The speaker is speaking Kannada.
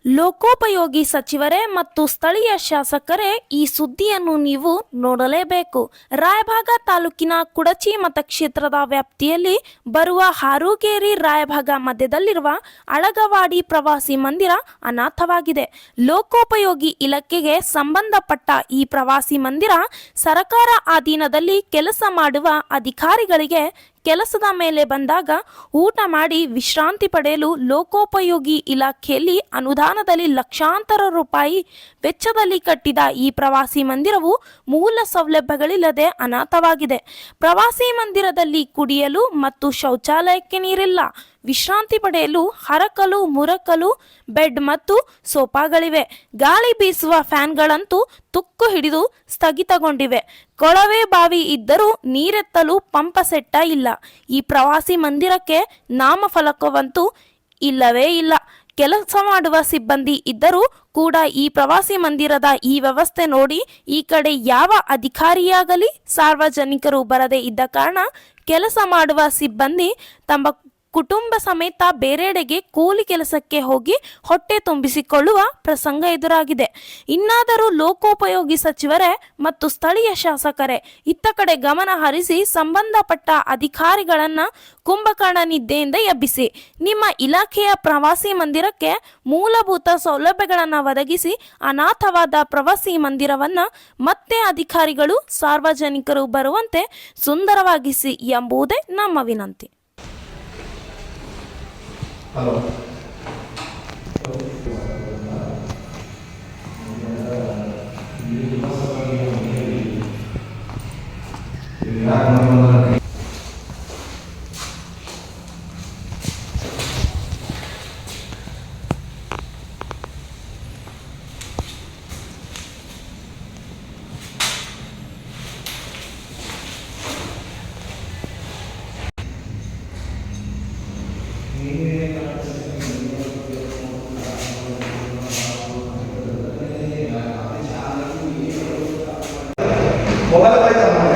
ಲೋಕೋಪಯೋಗಿ ಸಚಿವರೇ ಮತ್ತು ಸ್ಥಳೀಯ ಶಾಸಕರೇ, ಈ ಸುದ್ದಿಯನ್ನು ನೀವು ನೋಡಲೇಬೇಕು. ರಾಯಭಾಗ ತಾಲೂಕಿನ ಕುಡಚಿ ಮತಕ್ಷೇತ್ರದ ವ್ಯಾಪ್ತಿಯಲ್ಲಿ ಬರುವ ಹಾರೂಗೇರಿ ರಾಯಭಾಗ ಮಧ್ಯದಲ್ಲಿರುವ ಅಳಗವಾಡಿ ಪ್ರವಾಸಿ ಮಂದಿರ ಅನಾಥವಾಗಿದೆ. ಲೋಕೋಪಯೋಗಿ ಇಲಾಖೆಗೆ ಸಂಬಂಧಪಟ್ಟ ಈ ಪ್ರವಾಸಿ ಮಂದಿರ ಸರಕಾರ ಅಧೀನದಲ್ಲಿ ಕೆಲಸ ಮಾಡುವ ಅಧಿಕಾರಿಗಳಿಗೆ ಕೆಲಸದ ಮೇಲೆ ಬಂದಾಗ ಊಟ ಮಾಡಿ ವಿಶ್ರಾಂತಿ ಪಡೆಯಲು ಲೋಕೋಪಯೋಗಿ ಇಲಾಖೆಯಲ್ಲಿ ಅನುದಾನದಲ್ಲಿ ಲಕ್ಷಾಂತರ ರೂಪಾಯಿ ವೆಚ್ಚದಲ್ಲಿ ಕಟ್ಟಿದ ಈ ಪ್ರವಾಸಿ ಮಂದಿರವು ಮೂಲ ಸೌಲಭ್ಯಗಳಿಲ್ಲದೆ ಅನಾಥವಾಗಿದೆ. ಪ್ರವಾಸಿ ಮಂದಿರದಲ್ಲಿ ಕುಡಿಯಲು ಮತ್ತು ಶೌಚಾಲಯಕ್ಕೆ ನೀರಿಲ್ಲ. ವಿಶ್ರಾಂತಿ ಪಡೆಯಲು ಹರಕಲು, ಮುರಕಲು, ಬೆಡ್ ಮತ್ತು ಸೋಫಾಗಳಿವೆ. ಗಾಳಿ ಬೀಸುವ ಫ್ಯಾನ್ಗಳಂತೂ ತುಕ್ಕು ಹಿಡಿದು ಸ್ಥಗಿತಗೊಂಡಿವೆ. ಕೊಳವೆ ಬಾವಿ ಇದ್ದರೂ ನೀರೆತ್ತಲು ಪಂಪ ಸೆಟ್ಟ ಇಲ್ಲ. ಈ ಪ್ರವಾಸಿ ಮಂದಿರಕ್ಕೆ ನಾಮಫಲಕವಂತೂ ಇಲ್ಲವೇ ಇಲ್ಲ. ಕೆಲಸ ಮಾಡುವ ಸಿಬ್ಬಂದಿ ಇದ್ದರೂ ಕೂಡ ಈ ಪ್ರವಾಸಿ ಮಂದಿರದ ಈ ವ್ಯವಸ್ಥೆ ನೋಡಿ ಈ ಕಡೆ ಯಾವ ಅಧಿಕಾರಿಯಾಗಲಿ ಸಾರ್ವಜನಿಕರು ಬರದೇ ಇದ್ದ ಕಾರಣ ಕೆಲಸ ಮಾಡುವ ಸಿಬ್ಬಂದಿ ತಮ್ಮ ಕುಟುಂಬ ಸಮೇತ ಬೇರೆಡೆಗೆ ಕೂಲಿ ಕೆಲಸಕ್ಕೆ ಹೋಗಿ ಹೊಟ್ಟೆ ತುಂಬಿಸಿಕೊಳ್ಳುವ ಪ್ರಸಂಗ ಎದುರಾಗಿದೆ. ಇನ್ನಾದರೂ ಲೋಕೋಪಯೋಗಿ ಸಚಿವರೇ ಮತ್ತು ಸ್ಥಳೀಯ ಶಾಸಕರೇ ಇತ್ತ ಕಡೆ ಗಮನ ಹರಿಸಿ ಸಂಬಂಧಪಟ್ಟ ಅಧಿಕಾರಿಗಳನ್ನ ಕುಂಭಕರ್ಣ ನಿದ್ದೆಯಿಂದ ಎಬ್ಬಿಸಿ ನಿಮ್ಮ ಇಲಾಖೆಯ ಪ್ರವಾಸಿ ಮಂದಿರಕ್ಕೆ ಮೂಲಭೂತ ಸೌಲಭ್ಯಗಳನ್ನು ಒದಗಿಸಿ ಅನಾಥವಾದ ಪ್ರವಾಸಿ ಮಂದಿರವನ್ನ ಮತ್ತೆ ಅಧಿಕಾರಿಗಳು ಸಾರ್ವಜನಿಕರು ಬರುವಂತೆ ಸುಂದರವಾಗಿಸಿ ಎಂಬುದೇ ನಮ್ಮ ವಿನಂತಿ. ಹಲೋ मोबाईल पाहिजे आम्हाला